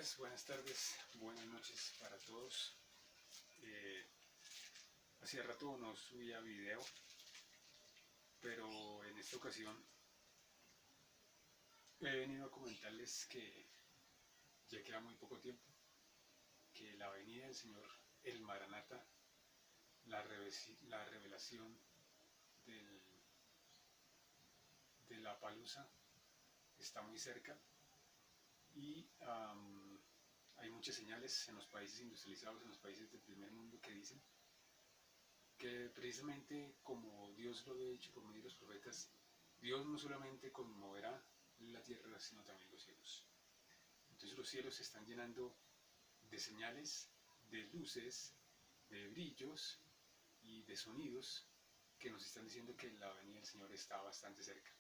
días, buenas tardes, buenas noches para todos. Hacía rato no subía video, pero en esta ocasión he venido a comentarles que ya queda muy poco tiempo, que la venida del Señor, el Maranata, la revelación de la palusa está muy cerca y hay muchas señales en los países industrializados, en los países del primer mundo, que dicen que precisamente como Dios lo había dicho por medio de los profetas, Dios no solamente conmoverá la tierra, sino también los cielos. Entonces los cielos se están llenando de señales, de luces, de brillos y de sonidos que nos están diciendo que la venida del Señor está bastante cerca.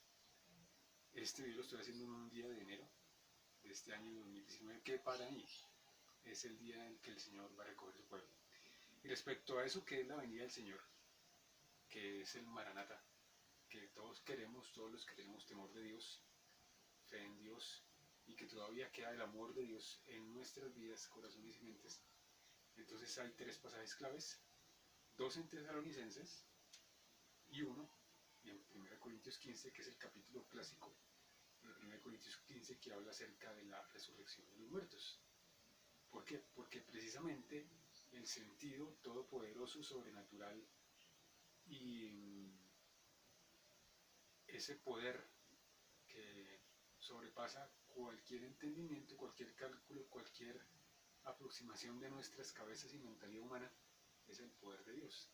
Este video lo estoy haciendo en un día de enero de este año 2019, que para mí es el día en que el Señor va a recoger su pueblo. Y respecto a eso, que es la venida del Señor, que es el Maranata, que todos queremos, todos los que tenemos temor de Dios, fe en Dios, y que todavía queda el amor de Dios en nuestras vidas, corazones y mentes. Entonces hay tres pasajes claves, dos en Tesalonicenses y uno en 1 Corintios 15, que es el capítulo clásico de 1 Corintios 15, que habla acerca de la resurrección de los muertos. ¿Por qué? Porque precisamente el sentido todopoderoso, sobrenatural y ese poder que sobrepasa cualquier entendimiento, cualquier cálculo, cualquier aproximación de nuestras cabezas y mentalidad humana, es el poder de Dios,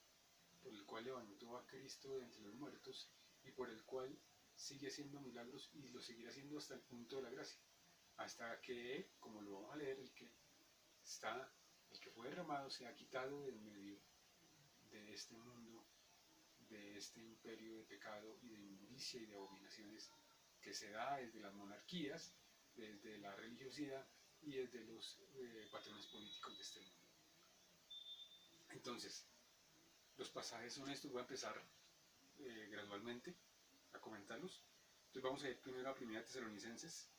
por el cual levantó a Cristo de entre los muertos y por el cual sigue haciendo milagros y lo seguirá haciendo hasta el punto de la gracia, hasta que, como lo vamos a leer, el que fue derramado se ha quitado de en medio de este mundo, de este imperio de pecado y de inmundicia y de abominaciones que se da desde las monarquías, desde la religiosidad y desde los patrones políticos de este mundo. Entonces, los pasajes son estos, voy a empezar gradualmente a comentarlos. Entonces vamos a ir primero a 1 Tesalonicenses,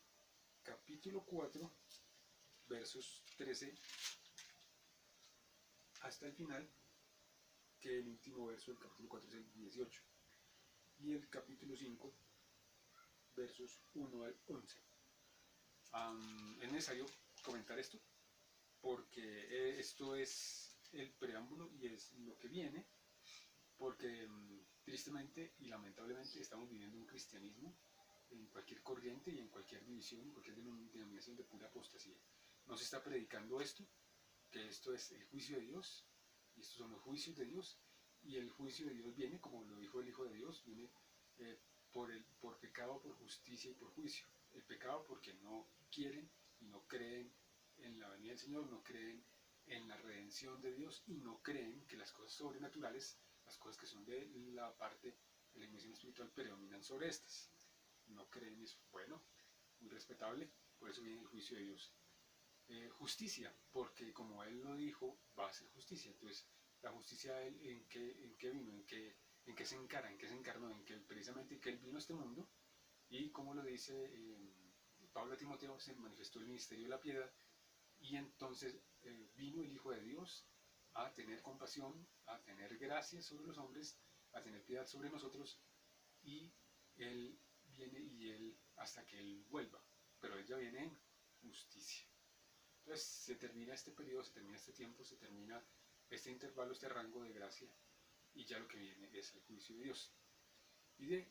capítulo 4, versos 13 hasta el final, que el último verso del capítulo 4 es el 18, y el capítulo 5, versos 1 al 11. Es necesario comentar esto, porque esto es el preámbulo y es lo que viene, porque tristemente y lamentablemente estamos viviendo un cristianismo en cualquier corriente y en cualquier división, en cualquier denominación de pura apostasía. No se está predicando esto, que esto es el juicio de Dios, y estos son los juicios de Dios, y el juicio de Dios viene, como lo dijo el Hijo de Dios, viene por pecado, por justicia y por juicio. El pecado porque no quieren y no creen en la venida del Señor, no creen en la redención de Dios y no creen que las cosas sobrenaturales, las cosas que son de la parte de la dimensión espiritual, predominan sobre estas. No creen eso. Bueno, muy respetable, por eso viene el juicio de Dios. Justicia, porque como Él lo dijo, va a ser justicia. Entonces, la justicia ¿en qué vino? ¿En qué se encara? ¿En qué se encarnó? En que precisamente que Él vino a este mundo y, como lo dice Pablo a Timoteo, se manifestó el ministerio de la piedad, y entonces vino el Hijo de Dios a tener compasión, a tener gracia sobre los hombres, a tener piedad sobre nosotros, y Él viene y Él hasta que Él vuelva, pero Él ya viene en justicia. Entonces se termina este periodo, se termina este tiempo, se termina este intervalo, este rango de gracia, y ya lo que viene es el juicio de Dios. Y de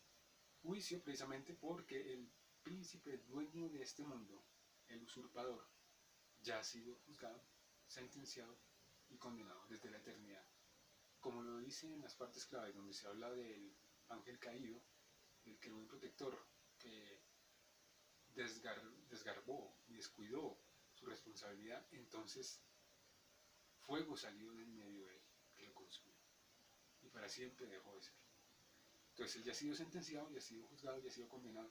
juicio precisamente porque el príncipe dueño de este mundo, el usurpador, ya ha sido juzgado, sentenciado y condenado desde la eternidad. Como lo dice en las partes claves donde se habla del ángel caído, del querubín protector que desgarbó y descuidó su responsabilidad, entonces fuego salió de en medio de él que lo consumió y para siempre dejó de ser. Entonces él ya ha sido sentenciado, ya ha sido juzgado, ya ha sido condenado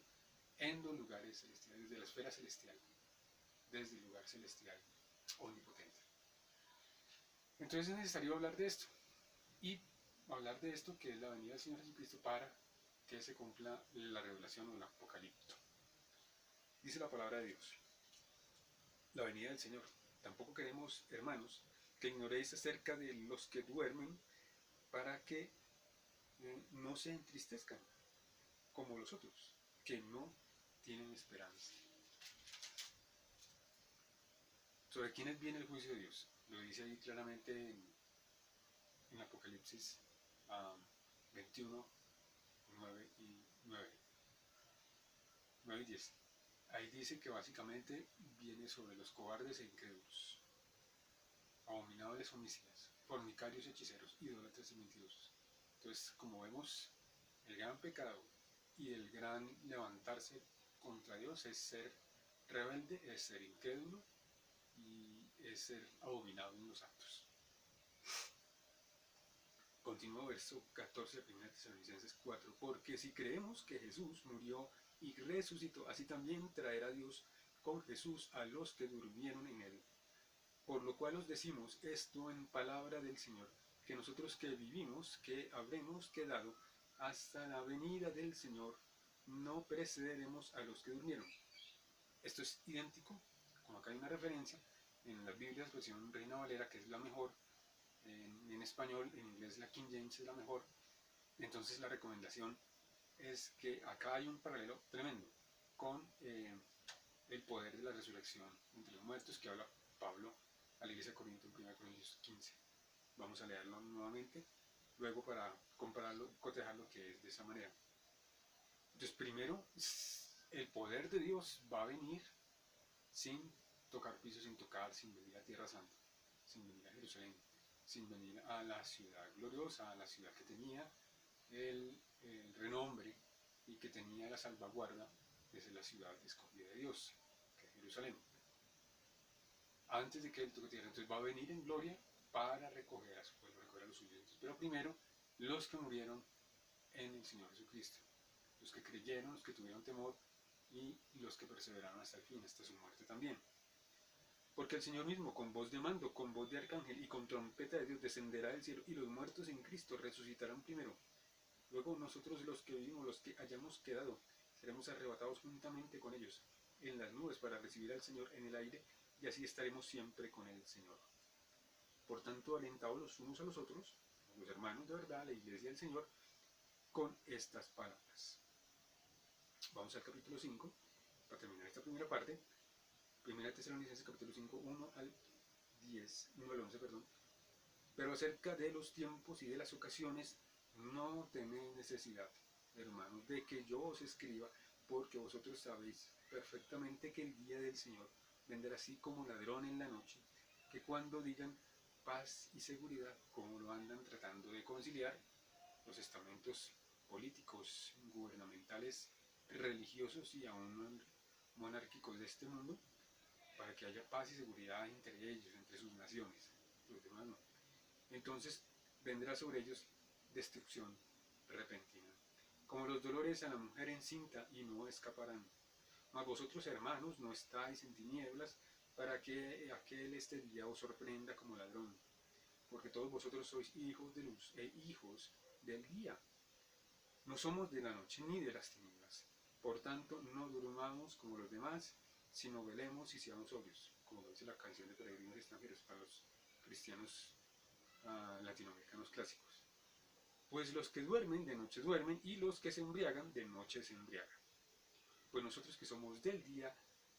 en los lugares celestiales, desde la esfera celestial, desde el lugar celestial omnipotente. Entonces es necesario hablar de esto, y hablar de esto que es la venida del Señor Jesucristo para que se cumpla la revelación o el apocalipto. Dice la palabra de Dios: la venida del Señor. Tampoco queremos, hermanos, que ignoréis acerca de los que duermen, para que no se entristezcan como los otros, que no tienen esperanza. ¿Sobre quiénes viene el juicio de Dios? Lo dice ahí claramente en Apocalipsis 21, 9 y 10. Ahí dice que básicamente viene sobre los cobardes e incrédulos, abominables, homicidas, fornicarios, hechiceros, idólatras y mentirosos. Entonces, como vemos, el gran pecado y el gran levantarse contra Dios es ser rebelde, es ser incrédulo y es ser abominado en los actos. Continúa verso 14 de 1 Tesalonicenses 4. Porque si creemos que Jesús murió y resucitó, así también traerá Dios con Jesús a los que durmieron en él. Por lo cual os decimos esto en palabra del Señor, que nosotros que vivimos, que habremos quedado hasta la venida del Señor, no precederemos a los que durmieron. Esto es idéntico, como acá hay una referencia, en las Biblias, versión Reina Valera, que es la mejor, en español, en inglés la King James es la mejor. Entonces la recomendación es que acá hay un paralelo tremendo con el poder de la resurrección entre los muertos, que habla Pablo a la iglesia de Corinto en 1 Corintios 15. Vamos a leerlo nuevamente, luego para compararlo, cotejarlo, que es de esa manera. Entonces, primero, el poder de Dios va a venir sin tocar piso, sin venir a Tierra Santa, sin venir a Jerusalén, sin venir a la ciudad gloriosa, a la ciudad que tenía el renombre y que tenía la salvaguarda desde la ciudad escogida de Dios, que es Jerusalén. Antes de que Él toque tierra, entonces va a venir en gloria para recoger a su pueblo, recoger a los suyos. Pero primero, los que murieron en el Señor Jesucristo, los que creyeron, los que tuvieron temor y los que perseveraron hasta el fin, hasta su muerte también. Porque el Señor mismo, con voz de mando, con voz de arcángel y con trompeta de Dios, descenderá del cielo, y los muertos en Cristo resucitarán primero. Luego nosotros, los que vivimos, los que hayamos quedado, seremos arrebatados juntamente con ellos en las nubes para recibir al Señor en el aire, y así estaremos siempre con el Señor. Por tanto, alentaos los unos a los otros, los hermanos de verdad, la iglesia del Señor, con estas palabras. Vamos al capítulo 5, para terminar esta primera parte. 1 Tesalonicenses capítulo 5, 1 al 11, perdón. Pero acerca de los tiempos y de las ocasiones, no tenéis necesidad, hermanos, de que yo os escriba, porque vosotros sabéis perfectamente que el día del Señor vendrá así como ladrón en la noche, que cuando digan paz y seguridad, como lo andan tratando de conciliar los estamentos políticos, gubernamentales, religiosos y aún monárquicos de este mundo, para que haya paz y seguridad entre ellos, entre sus naciones, los demás no. Entonces vendrá sobre ellos destrucción repentina, como los dolores a la mujer encinta, y no escaparán. Mas vosotros, hermanos, no estáis en tinieblas, para que aquel este día os sorprenda como ladrón, porque todos vosotros sois hijos de luz e hijos del día. No somos de la noche ni de las tinieblas. Por tanto, no durmamos como los demás, sino velemos y seamos sobrios, como lo dice la canción de Peregrinos Extranjeros para los cristianos latinoamericanos clásicos. Pues los que duermen, de noche duermen, y los que se embriagan, de noche se embriagan. Pues nosotros que somos del día,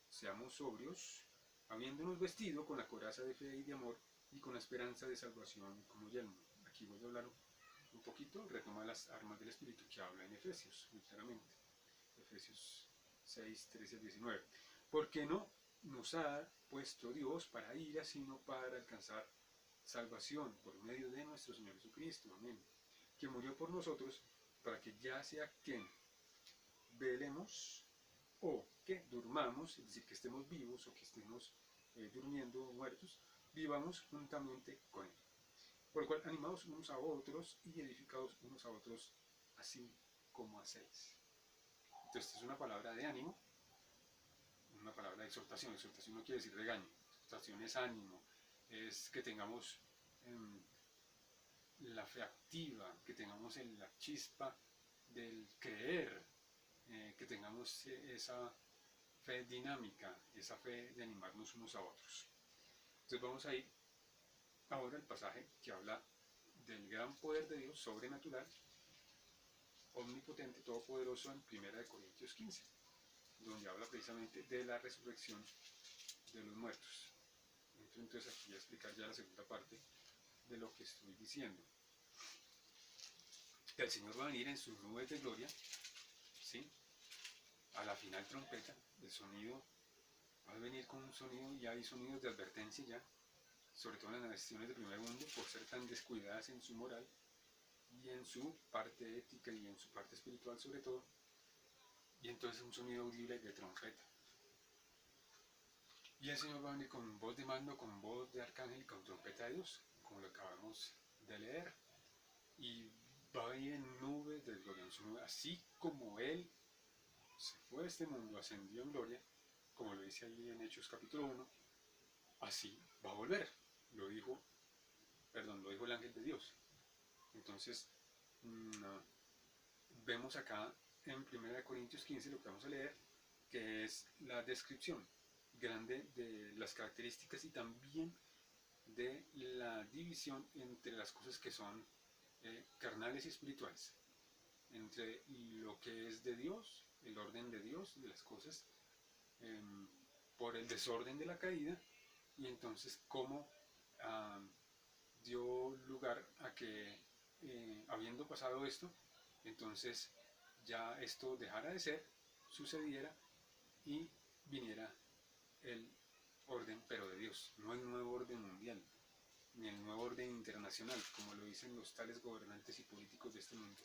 seamos sobrios, habiéndonos vestido con la coraza de fe y de amor, y con la esperanza de salvación como yelmo. Aquí voy a hablar un poquito, retoma las armas del Espíritu que habla en Efesios, muy claramente. Efesios 6, 13 al 19. Porque no nos ha puesto Dios para ira, sino para alcanzar salvación por medio de nuestro Señor Jesucristo, amén, que murió por nosotros, para que ya sea que velemos o que durmamos, es decir, que estemos vivos o que estemos durmiendo muertos, vivamos juntamente con Él. Por lo cual, animados unos a otros y edificados unos a otros, así como hacéis. Entonces, esta es una palabra de ánimo, una palabra de exhortación. Exhortación no quiere decir regaño, exhortación es ánimo, es que tengamos la fe activa, que tengamos la chispa del creer, que tengamos esa fe dinámica, esa fe de animarnos unos a otros. Entonces vamos a ir ahora al pasaje que habla del gran poder de Dios sobrenatural, omnipotente, todopoderoso, en 1 Corintios 15, donde habla precisamente de la resurrección de los muertos. Entonces aquí voy a explicar ya la segunda parte de lo que estoy diciendo. Que el Señor va a venir en sus nubes de gloria, ¿sí? A la final trompeta, el sonido va a venir con un sonido, y hay sonidos de advertencia ya, sobre todo en las naciones del primer mundo, por ser tan descuidadas en su moral y en su parte ética y en su parte espiritual sobre todo, y entonces un sonido audible de trompeta. Y el Señor va a venir con voz de mando, con voz de arcángel y con trompeta de Dios, como lo acabamos de leer, y va a venir en nubes de gloria, en su nube, así como Él se fue de este mundo, ascendió en gloria, como lo dice ahí en Hechos capítulo 1, así va a volver, lo dijo el ángel de Dios. Entonces, vemos acá en 1 Corintios 15 lo que vamos a leer, que es la descripción grande de las características y también de la división entre las cosas que son carnales y espirituales, entre lo que es de Dios, el orden de Dios, de las cosas, por el desorden de la caída, y entonces cómo dio lugar a que, habiendo pasado esto, entonces ya esto dejara de ser, sucediera y viniera el orden, pero de Dios, no el nuevo orden mundial, ni el nuevo orden internacional, como lo dicen los tales gobernantes y políticos de este mundo,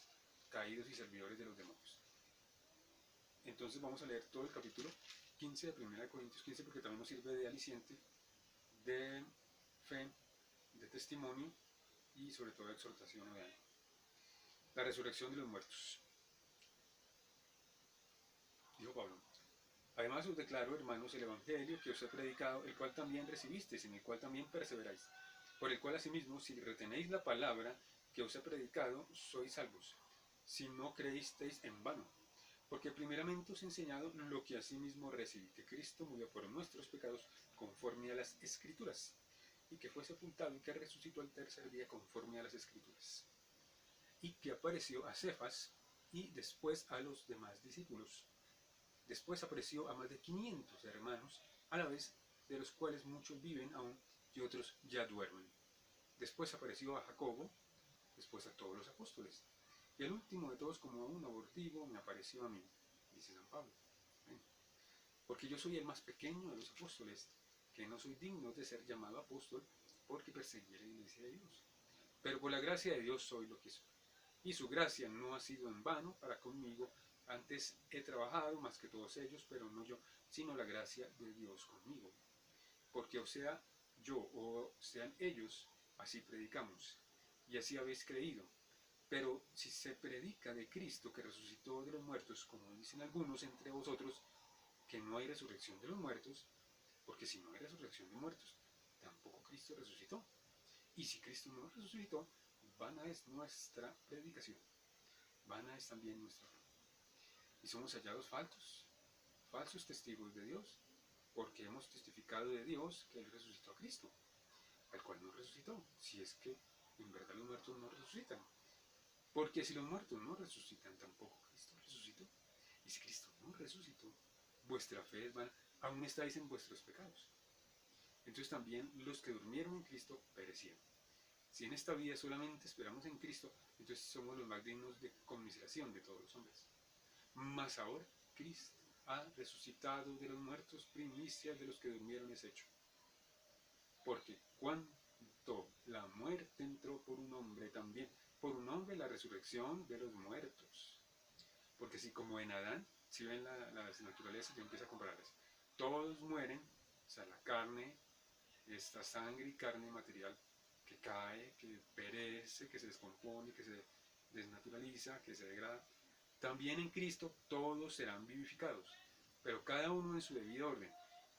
caídos y servidores de los demonios. Entonces vamos a leer todo el capítulo 15 de 1 Corintios 15, porque también nos sirve de aliciente, de fe, de testimonio y sobre todo de exhortación o de ánimo. La resurrección de los muertos. Dijo Pablo: además os declaro, hermanos, el evangelio que os he predicado, el cual también recibisteis, en el cual también perseveráis, por el cual asimismo, si retenéis la palabra que os he predicado, sois salvos, si no creísteis en vano. Porque primeramente os he enseñado lo que asimismo recibí, que Cristo murió por nuestros pecados conforme a las Escrituras, y que fue sepultado y que resucitó al tercer día conforme a las Escrituras, y que apareció a Cefas y después a los demás discípulos. Después apareció a más de 500 hermanos a la vez, de los cuales muchos viven aún y otros ya duermen. Después apareció a Jacobo, después a todos los apóstoles. Y el último de todos, como un abortivo, me apareció a mí, dice San Pablo. Porque yo soy el más pequeño de los apóstoles, que no soy digno de ser llamado apóstol, porque perseguí la iglesia de Dios. Pero por la gracia de Dios soy lo que soy. Y su gracia no ha sido en vano para conmigo. Antes he trabajado más que todos ellos, pero no yo, sino la gracia de Dios conmigo. Porque o sea yo o sean ellos, así predicamos, y así habéis creído. Pero si se predica de Cristo que resucitó de los muertos, como dicen algunos entre vosotros, que no hay resurrección de los muertos, porque si no hay resurrección de muertos, tampoco Cristo resucitó. Y si Cristo no resucitó, vana es nuestra predicación, vana es también nuestra fe. Y somos hallados falsos testigos de Dios, porque hemos testificado de Dios que Él resucitó a Cristo, al cual no resucitó, si es que en verdad los muertos no resucitan. Porque si los muertos no resucitan, tampoco Cristo resucitó. Y si Cristo no resucitó, vuestra fe es vana, aún estáis en vuestros pecados. Entonces también los que durmieron en Cristo perecieron. Si en esta vida solamente esperamos en Cristo, entonces somos los más dignos de conmiseración de todos los hombres. Mas ahora Cristo ha resucitado de los muertos, primicias de los que durmieron es hecho. Porque cuanto la muerte entró por un hombre, también por un hombre la resurrección de los muertos. Porque si como en Adán, si ven las naturalezas, yo empiezo a compararlas, todos mueren, o sea, la carne, esta sangre y carne material, que cae, que perece, que se descompone, que se desnaturaliza, que se degrada, también en Cristo todos serán vivificados, pero cada uno en su debido orden.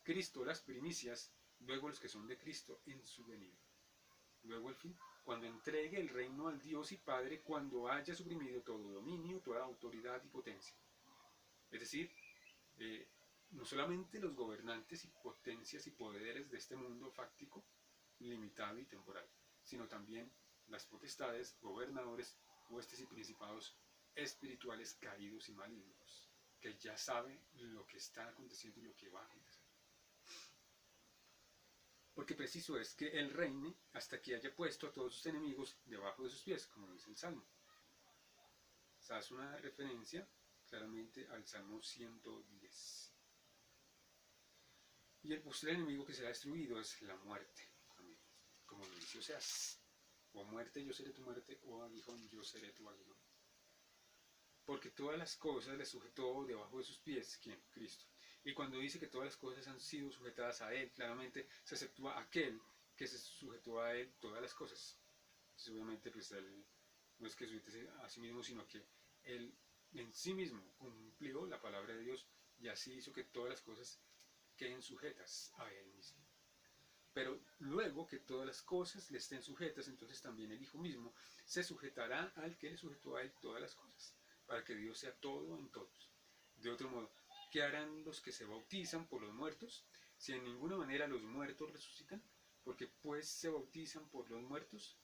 Cristo las primicias, luego los que son de Cristo en su venida. Luego el fin, cuando entregue el reino al Dios y Padre, cuando haya suprimido todo dominio, toda autoridad y potencia. Es decir, no solamente los gobernantes y potencias y poderes de este mundo fáctico, limitado y temporal, sino también las potestades, gobernadores, huestes y principados espirituales caídos y malignos, que ya sabe lo que está aconteciendo y lo que va a acontecer. Porque preciso es que Él reine hasta que haya puesto a todos sus enemigos debajo de sus pies, como dice el Salmo. O sea, es una referencia claramente al Salmo 110. Y el postrer enemigo que será destruido es la muerte, amigos. Como lo dice Oseas: o muerte, yo seré tu muerte, o aguijón, yo seré tu aguijón. Porque todas las cosas le sujetó debajo de sus pies, ¿quién? Cristo. Y cuando dice que todas las cosas han sido sujetadas a Él, claramente se exceptúa aquel que se sujetó a Él todas las cosas. Entonces, obviamente, pues Él no es que sujete a sí mismo, sino que Él en sí mismo cumplió la palabra de Dios y así hizo que todas las cosas queden sujetas a Él mismo. Pero luego que todas las cosas le estén sujetas, entonces también el Hijo mismo se sujetará al que le sujetó a Él todas las cosas, para que Dios sea todo en todos. De otro modo, ¿qué harán los que se bautizan por los muertos? Si en ninguna manera los muertos resucitan, porque pues se bautizan por los muertos.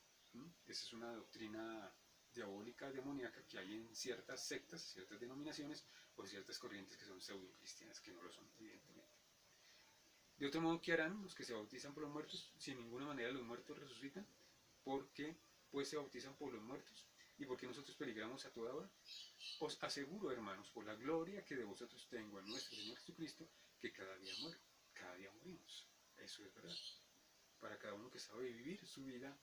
Esa es una doctrina diabólica, demoníaca, que hay en ciertas sectas, ciertas denominaciones o ciertas corrientes que son pseudo-cristianas, que no lo son, evidentemente. De otro modo, ¿qué harán los que se bautizan por los muertos? Si en ninguna manera los muertos resucitan, ¿por qué pues se bautizan por los muertos? ¿Y por qué nosotros peligramos a toda hora? Os aseguro, hermanos, por la gloria que de vosotros tengo en nuestro Señor Jesucristo, que cada día muero, cada día morimos. Eso es verdad. Para cada uno que sabe vivir su vida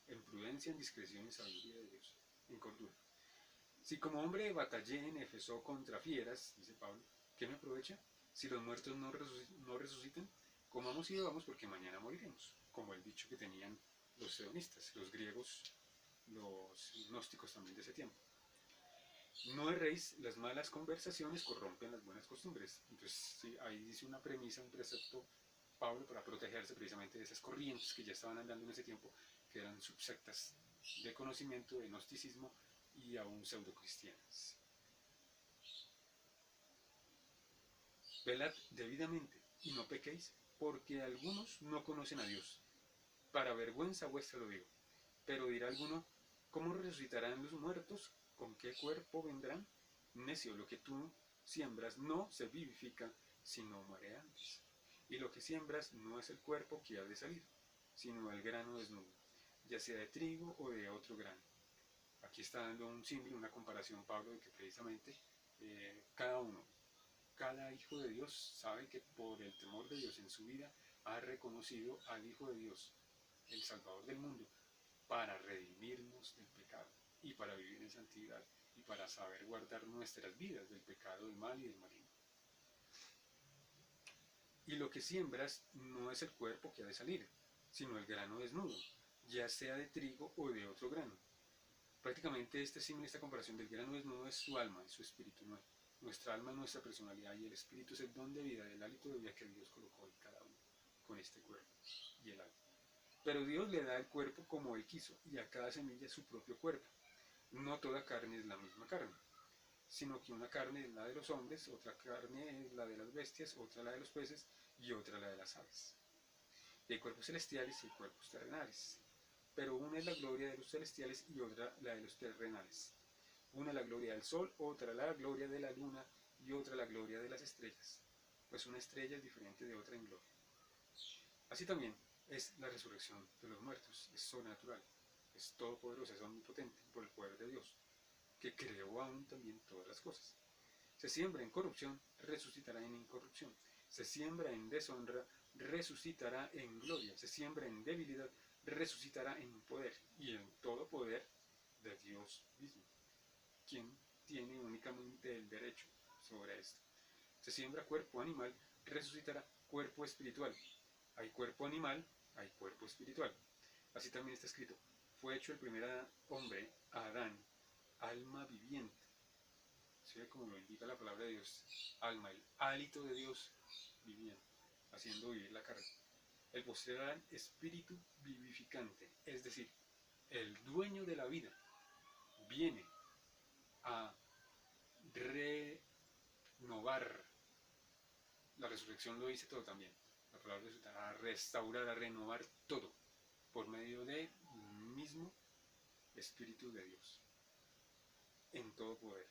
en prudencia, en discreción, en sabiduría de Dios, en cordura. Si como hombre batallé en Éfeso contra fieras, dice Pablo, ¿qué me aprovecha? Si los muertos no resucitan, comamos y bebamos porque mañana moriremos, como el dicho que tenían los hedonistas, los griegos, los gnósticos también de ese tiempo. No erréis, las malas conversaciones corrompen las buenas costumbres. Entonces, sí, ahí dice una premisa, un precepto, Pablo, para protegerse precisamente de esas corrientes que ya estaban andando en ese tiempo, que eran subsectas de conocimiento, de gnosticismo y aún pseudocristianas. Velad debidamente y no pequéis, porque algunos no conocen a Dios. Para vergüenza vuestra lo digo. Pero dirá alguno, ¿cómo resucitarán los muertos? ¿Con qué cuerpo vendrán? Necio, lo que tú siembras no se vivifica, sino muere antes. Y lo que siembras no es el cuerpo que ha de salir, sino el grano desnudo, ya sea de trigo o de otro grano. Aquí está dando un símbolo, una comparación, Pablo, de que precisamente cada hijo de Dios sabe que por el temor de Dios en su vida ha reconocido al Hijo de Dios, el Salvador del mundo, para redimirnos del pecado y para vivir en santidad y para saber guardar nuestras vidas del pecado, del mal y del maligno. Y lo que siembras no es el cuerpo que ha de salir, sino el grano desnudo, ya sea de trigo o de otro grano. Prácticamente este símil, esta comparación del grano desnudo es su alma, es su espíritu. Nuestra alma es nuestra personalidad y el espíritu es el don de vida, el hálito de vida que Dios colocó en cada uno con este cuerpo y el alma. Pero Dios le da el cuerpo como Él quiso y a cada semilla su propio cuerpo. No toda carne es la misma carne, sino que una carne es la de los hombres, otra carne es la de las bestias, otra la de los peces y otra la de las aves. Y hay cuerpos celestiales y hay cuerpos terrenales. Pero una es la gloria de los celestiales y otra la de los terrenales. Una la gloria del sol, otra la gloria de la luna y otra la gloria de las estrellas. Pues una estrella es diferente de otra en gloria. Así también es la resurrección de los muertos, es sobrenatural, es todopoderosa, es omnipotente por el poder de Dios, que creó aún también todas las cosas. Se siembra en corrupción, resucitará en incorrupción. Se siembra en deshonra, resucitará en gloria. Se siembra en debilidad, resucitará en poder y en todo poder de Dios mismo, quien tiene únicamente el derecho sobre esto. Se siembra cuerpo animal, resucitará cuerpo espiritual. Hay cuerpo animal, hay cuerpo espiritual. Así también está escrito, fue hecho el primer hombre, Adán, alma viviente. ¿Sí? Como lo indica la palabra de Dios, alma, el hálito de Dios viviendo, haciendo vivir la carne. El postrer Adán, espíritu vivificante, es decir, el dueño de la vida, viene a renovar resurrección lo dice todo también. La palabra resucitar, a restaurar, a renovar todo, por medio del mismo Espíritu de Dios, en todo poder.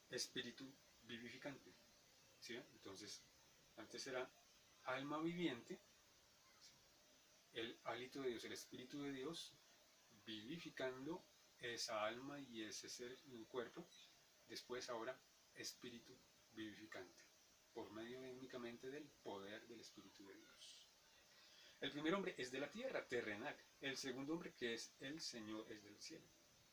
Espíritu vivificante, ¿sí? Entonces, antes era alma viviente, el hálito de Dios, el Espíritu de Dios, vivificando esa alma y ese ser en el cuerpo. Después, ahora, Espíritu vivificante, por medio únicamente del poder del Espíritu de Dios. El primer hombre es de la tierra, terrenal. El segundo hombre, que es el Señor, es del cielo.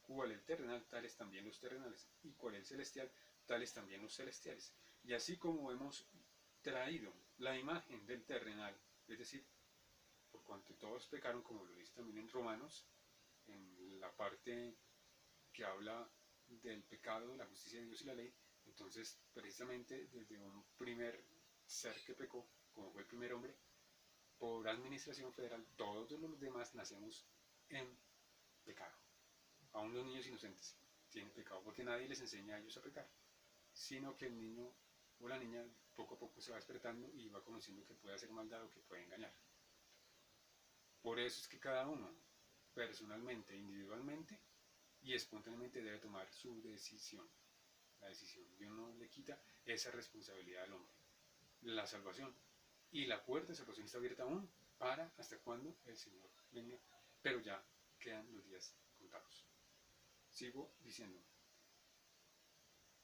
Cual el terrenal, tales también los terrenales. Y cual el celestial, tales también los celestiales. Y así como hemos traído la imagen del terrenal, es decir, por cuanto todos pecaron, como lo dice también en Romanos, en la parte que habla del pecado, la justicia de Dios y la ley, entonces precisamente desde un primer ser que pecó, como fue el primer hombre, por administración federal, todos los demás nacemos en pecado. Aún los niños inocentes tienen pecado, porque nadie les enseña a ellos a pecar, sino que el niño o la niña poco a poco se va despertando y va conociendo que puede hacer maldad o que puede engañar. Por eso es que cada uno, personalmente, individualmente y espontáneamente, debe tomar su decisión. La decisión. Dios no le quita esa responsabilidad al hombre. La salvación. Y la puerta de salvación está abierta aún para hasta cuando el Señor venga. Pero ya quedan los días contados. Sigo diciendo.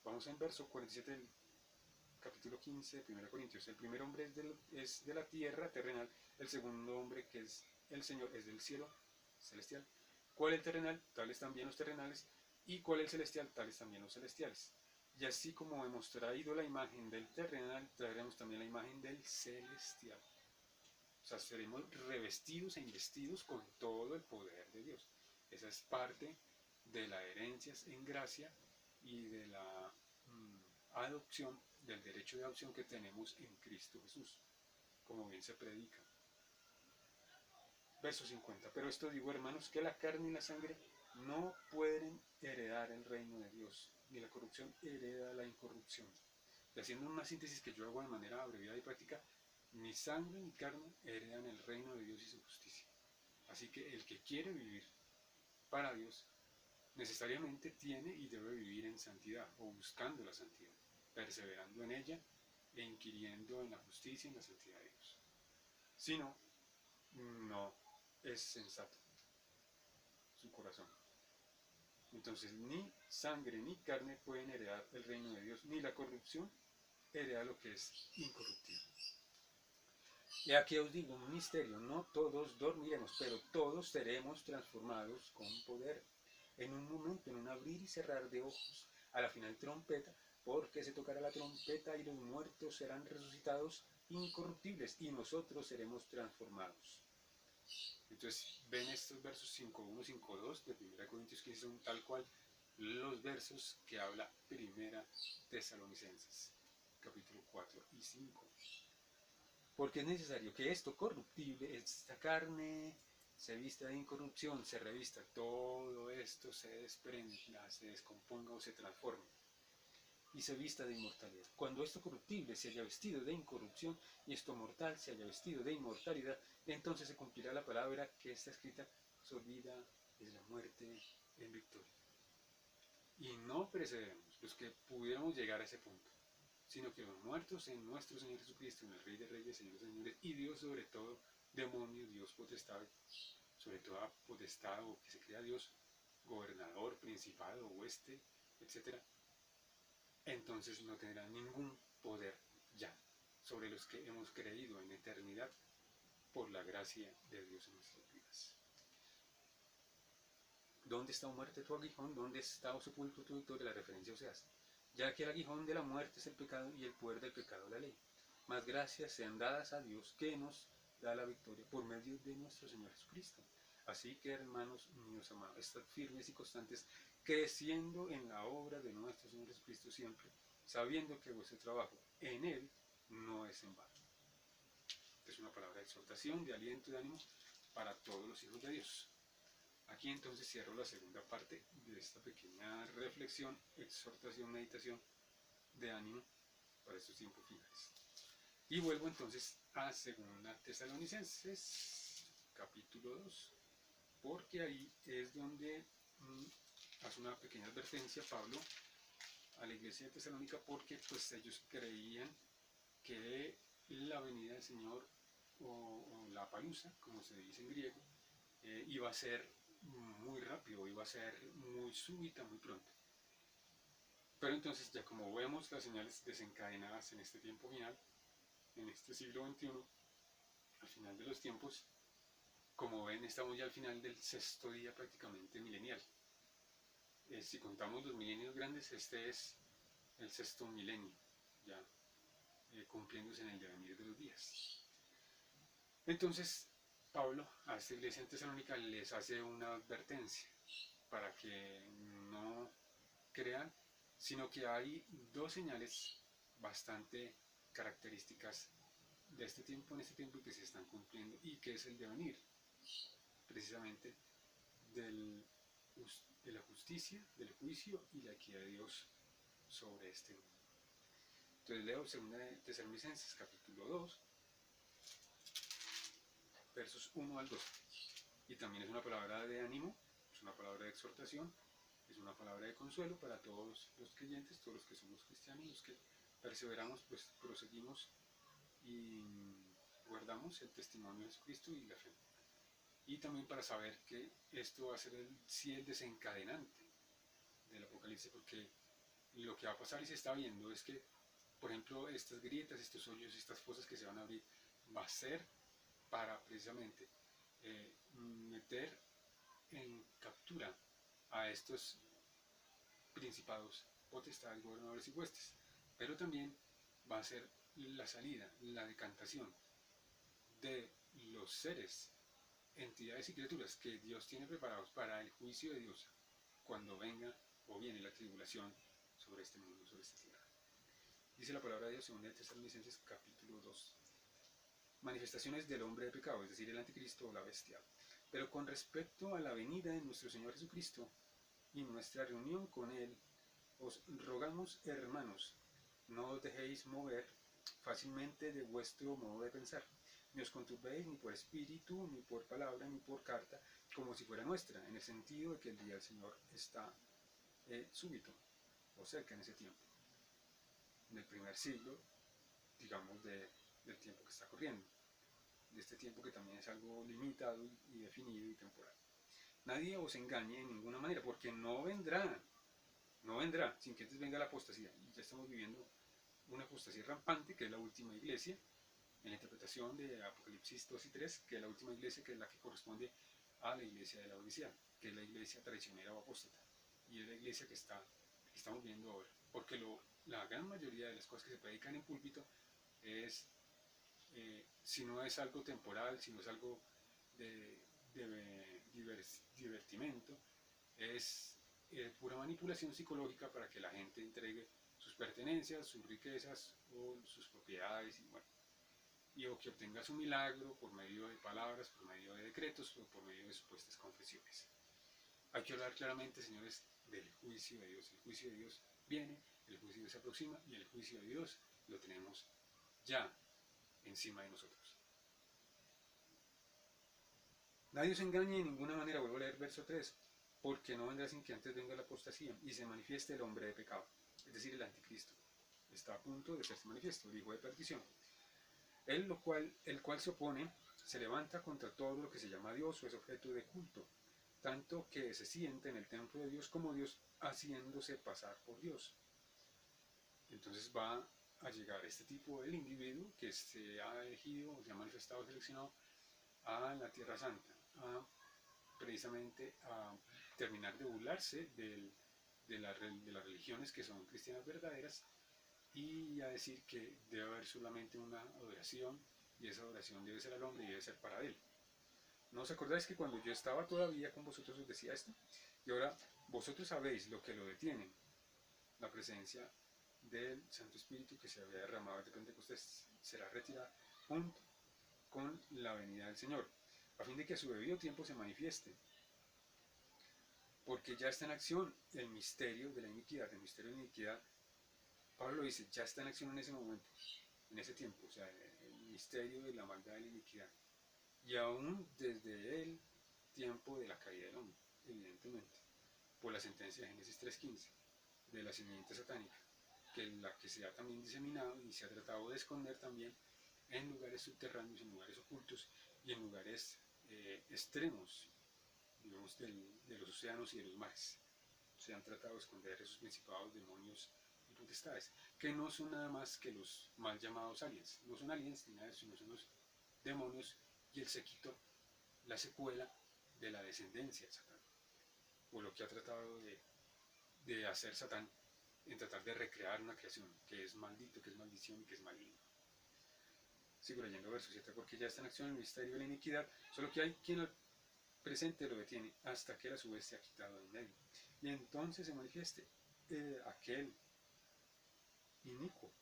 Vamos en verso 47 del capítulo 15 de 1 Corintios. El primer hombre es de la tierra terrenal. El segundo hombre, que es el Señor, es del cielo celestial. ¿Cuál es el terrenal? Tales también los terrenales. ¿Y cuál es el celestial? Tales también los celestiales. Y así como hemos traído la imagen del terrenal, traeremos también la imagen del celestial. O sea, seremos revestidos e investidos con todo el poder de Dios. Esa es parte de la herencia en gracia y de la adopción, del derecho de adopción que tenemos en Cristo Jesús, como bien se predica. Verso 50. Pero esto digo, hermanos, que la carne y la sangre no pueden heredar el reino de Dios, ni la corrupción hereda la incorrupción. Y haciendo una síntesis que yo hago de manera abreviada y práctica, ni sangre ni carne heredan el reino de Dios y su justicia. Así que el que quiere vivir para Dios, necesariamente tiene y debe vivir en santidad, o buscando la santidad, perseverando en ella e inquiriendo en la justicia y en la santidad de Dios. Si no, no es sensato su corazón. Entonces ni sangre ni carne pueden heredar el reino de Dios, ni la corrupción hereda lo que es incorruptible. Y aquí os digo un misterio, no todos dormiremos, pero todos seremos transformados con poder, en un momento, en un abrir y cerrar de ojos, a la final trompeta, porque se tocará la trompeta y los muertos serán resucitados incorruptibles y nosotros seremos transformados. Entonces ven estos versos 5.1, 5.2 de 1 Corintios 15 son tal cual los versos que habla 1 Tesalonicenses, capítulo 4 y 5. Porque es necesario que esto corruptible, esta carne, se vista de incorrupción, se revista, todo esto se desprenda, se descomponga o se transforme y se vista de inmortalidad. Cuando esto corruptible se haya vestido de incorrupción y esto mortal se haya vestido de inmortalidad, entonces se cumplirá la palabra que está escrita: su vida es la muerte en victoria. Y no perseveremos los que pudiéramos llegar a ese punto, sino que los muertos en nuestro Señor Jesucristo, en el Rey de Reyes, Señor de Señores, y Dios sobre todo, demonio, Dios potestad, sobre toda potestad o que se crea Dios, gobernador, principado, hueste, etc., entonces no tendrá ningún poder ya sobre los que hemos creído en eternidad por la gracia de Dios en nuestras vidas. ¿Dónde está, o muerte, tu aguijón? ¿Dónde está, o sepulcro, tu victoria? La referencia Oseas. Ya que el aguijón de la muerte es el pecado y el poder del pecado la ley. Mas gracias sean dadas a Dios que nos da la victoria por medio de nuestro Señor Jesucristo. Así que, hermanos míos amados, estad firmes y constantes, creciendo en la obra de nuestro Señor Jesucristo siempre, sabiendo que vuestro trabajo en Él no es en vano. Es una palabra de exhortación, de aliento y de ánimo para todos los hijos de Dios. Aquí entonces cierro la segunda parte de esta pequeña reflexión, exhortación, meditación de ánimo para estos tiempos finales. Y vuelvo entonces a 2 Tesalonicenses, capítulo 2, porque ahí es donde hace una pequeña advertencia Pablo a la iglesia de Tesalónica, porque pues ellos creían que la venida del Señor o la palusa, como se dice en griego, iba a ser muy rápido, iba a ser muy súbita, muy pronto. Pero entonces, ya como vemos las señales desencadenadas en este tiempo final, en este siglo XXI, al final de los tiempos, como ven, estamos ya al final del 6.º día prácticamente milenial. Si contamos los milenios grandes, este es el 6.º milenio, ya cumpliéndose en el devenir de los días. Entonces, Pablo a esta iglesia en Tesalónica les hace una advertencia para que no crean, sino que hay 2 señales bastante características de este tiempo, en este tiempo, que se están cumpliendo, y que es el devenir precisamente de la justicia, del juicio y la equidad de Dios sobre este mundo. Entonces leo 2 Tesalonicenses capítulo 2, versos 1 al 12. Y también es una palabra de ánimo, es una palabra de exhortación, es una palabra de consuelo para todos los creyentes, todos los que somos cristianos, los que perseveramos, pues proseguimos y guardamos el testimonio de Jesucristo y la fe. Y también para saber que esto va a ser el desencadenante del Apocalipsis, porque lo que va a pasar y se está viendo es que, por ejemplo, estas grietas, estos hoyos, estas fosas que se van a abrir, va a ser para precisamente meter en captura a estos principados, potestades, gobernadores y huestes, pero también va a ser la salida, la decantación de los seres, entidades y criaturas que Dios tiene preparados para el juicio de Dios cuando venga o viene la tribulación sobre este mundo, sobre esta tierra. Dice la palabra de Dios en 2 Tesalonicenses capítulo 2. Manifestaciones del hombre de pecado, es decir, el anticristo o la bestia. Pero con respecto a la venida de nuestro Señor Jesucristo y nuestra reunión con Él, os rogamos, hermanos, no os dejéis mover fácilmente de vuestro modo de pensar, ni os conturbéis ni por espíritu, ni por palabra, ni por carta, como si fuera nuestra, en el sentido de que el día del Señor está súbito, o cerca en ese tiempo, en el primer siglo, digamos, del tiempo que está corriendo, de este tiempo que también es algo limitado y definido y temporal. Nadie os engañe en ninguna manera, porque no vendrá sin que antes venga la apostasía, y ya estamos viviendo una apostasía rampante, que es la última iglesia, en la interpretación de Apocalipsis 2 y 3, que es la última iglesia, que es la que corresponde a la iglesia de la Odisea, que es la iglesia traicionera o apóstata, y es la iglesia que estamos viendo ahora, porque la gran mayoría de las cosas que se predican en púlpito es, si no es algo temporal, si no es algo de divertimento, es pura manipulación psicológica para que la gente entregue sus pertenencias, sus riquezas o sus propiedades, y o que obtenga su milagro por medio de palabras, por medio de decretos o por medio de supuestas confesiones. Hay que hablar claramente, señores, del juicio de Dios. El juicio de Dios viene, el juicio de Dios se aproxima, y el juicio de Dios lo tenemos ya encima de nosotros. Nadie os engañe de ninguna manera, vuelvo a leer verso 3, porque no vendrá sin que antes venga la apostasía y se manifieste el hombre de pecado, es decir, el anticristo. Está a punto de hacerse manifiesto, el hijo de perdición. El cual se opone, se levanta contra todo lo que se llama Dios o es objeto de culto, tanto que se siente en el templo de Dios como Dios, haciéndose pasar por Dios. Entonces va a llegar este tipo, el individuo que se ha elegido, se ha manifestado, seleccionado a la Tierra Santa, precisamente a terminar de burlarse de las religiones que son cristianas verdaderas, y a decir que debe haber solamente una adoración, y esa adoración debe ser al hombre y debe ser para él. ¿No os acordáis que cuando yo estaba todavía con vosotros os decía esto? Y ahora vosotros sabéis lo que lo detiene, la presencia del Santo Espíritu que se había derramado desde Pentecostés será retirada junto con la venida del Señor, a fin de que a su debido tiempo se manifieste, porque ya está en acción el misterio de la iniquidad, Pablo lo dice, ya está en acción en ese momento, en ese tiempo, o sea, el misterio de la maldad y la iniquidad. Y aún desde el tiempo de la caída del hombre, evidentemente, por la sentencia de Génesis 3:15, de la simiente satánica, que la que se ha también diseminado y se ha tratado de esconder también en lugares subterráneos, en lugares ocultos y en lugares extremos, digamos, de los océanos y de los mares. Se han tratado de esconder esos principados, demonios y potestades, que no son nada más que los mal llamados aliens. No son aliens ni nada de eso, sino son los demonios y el séquito, la secuela de la descendencia de Satán, o lo que ha tratado de hacer Satán en tratar de recrear una creación que es maldito, que es maldición y que es maligno. Sigo leyendo verso 7, porque ya está en acción el misterio de la iniquidad, solo que hay quien al presente lo detiene hasta que él a su vez se ha quitado de en medio. Y entonces se manifieste aquel inicuo,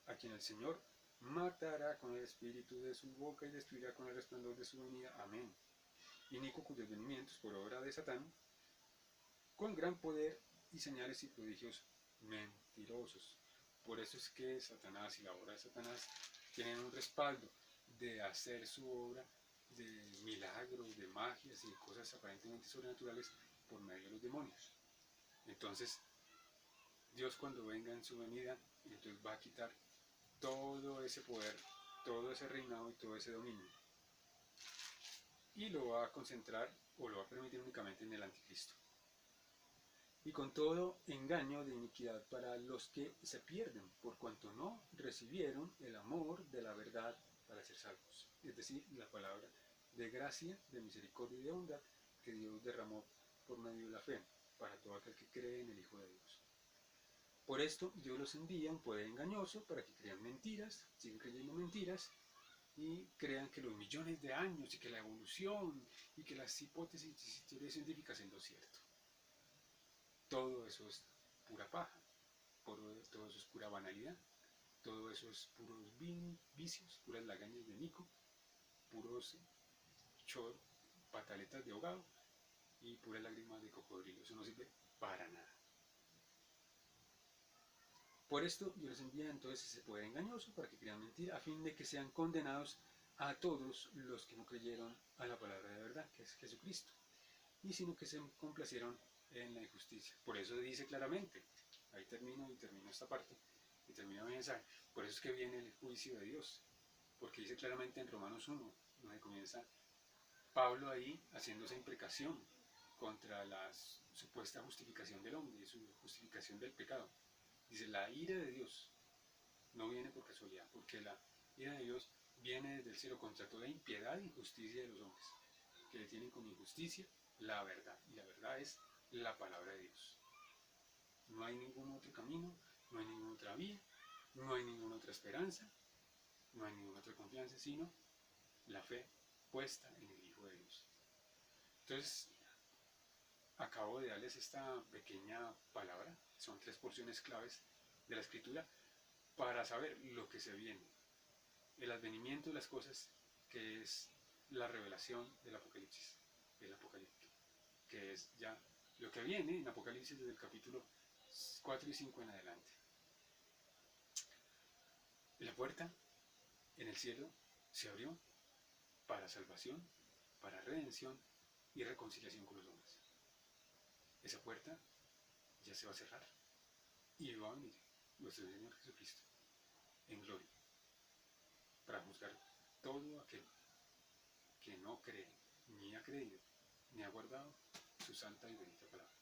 a quien el Señor matará con el espíritu de su boca y destruirá con el resplandor de su venida. Amén. Inicuo cuyos venimientos por obra de Satán, con gran poder y señales y prodigios mentirosos. Por eso es que Satanás y la obra de Satanás tienen un respaldo de hacer su obra de milagros, de magias y de cosas aparentemente sobrenaturales por medio de los demonios. Entonces, Dios cuando venga en su venida, entonces va a quitar todo ese poder, todo ese reinado y todo ese dominio. Y lo va a concentrar o lo va a permitir únicamente en el anticristo. Y con todo engaño de iniquidad para los que se pierden, por cuanto no recibieron el amor de la verdad para ser salvos. Es decir, la palabra de gracia, de misericordia y de bondad que Dios derramó por medio de la fe para todo aquel que cree en el Hijo de Dios. Por esto Dios los envía un poder engañoso para que crean mentiras, sigan creyendo mentiras y crean que los millones de años y que la evolución y que las hipótesis y teorías científicas son lo cierto. Todo eso es pura paja, todo eso es pura banalidad, todo eso es puros vicios, puras lagañas de Nico, puros pataletas de ahogado y puras lágrimas de cocodrilo. Eso no sirve para nada. Por esto Dios les envía entonces ese poder engañoso para que crean mentira, a fin de que sean condenados a todos los que no creyeron a la palabra de verdad, que es Jesucristo, y sino que se complacieron en la injusticia. Por eso dice claramente, ahí termino esta parte, y termino mi mensaje, por eso es que viene el juicio de Dios, porque dice claramente en Romanos 1, donde comienza Pablo ahí haciendo esa imprecación contra la supuesta justificación del hombre y su justificación del pecado. Dice, la ira de Dios no viene por casualidad, porque la ira de Dios viene desde el cielo contra toda impiedad e injusticia de los hombres, que detienen con injusticia la verdad, y la verdad es la palabra de Dios. No hay ningún otro camino, no hay ninguna otra vía, no hay ninguna otra esperanza, no hay ninguna otra confianza, sino la fe puesta en el Hijo de Dios. Entonces, acabo de darles esta pequeña palabra, son 3 porciones claves de la Escritura, para saber lo que se viene, el advenimiento de las cosas, que es la revelación del Apocalipsis, el Apocalipto, que es ya lo que viene en Apocalipsis desde el capítulo 4 y 5 en adelante. La puerta en el cielo se abrió para salvación, para redención y reconciliación con los hombres. Esa puerta ya se va a cerrar y va a venir nuestro Señor Jesucristo en gloria para juzgar todo aquel que no cree, ni ha creído, ni ha guardado su santa y bendita palabra.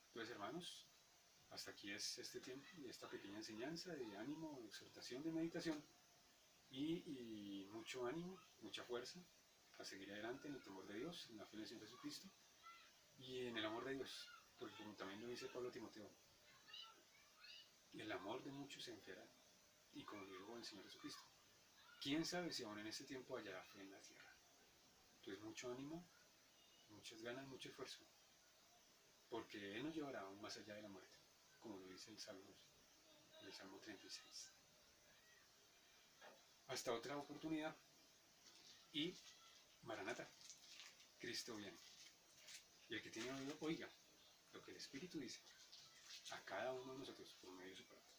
Entonces, hermanos, hasta aquí es este tiempo y esta pequeña enseñanza de ánimo, de exhortación, de meditación y mucho ánimo, mucha fuerza a seguir adelante en el temor de Dios, en la fe en el Señor Jesucristo y en el amor de Dios, porque como también lo dice Pablo a Timoteo, el amor de muchos se enfriará, y como dijo el Señor Jesucristo, quién sabe si aún en este tiempo hallará fe en la tierra. Entonces mucho ánimo, muchas ganas, mucho esfuerzo, porque Él nos llevará aún más allá de la muerte, como lo dice el Salmo 36. Hasta otra oportunidad y Maranata, Cristo viene. Y el que tiene oído, oiga lo que el Espíritu dice a cada uno de nosotros por medio de su palabra.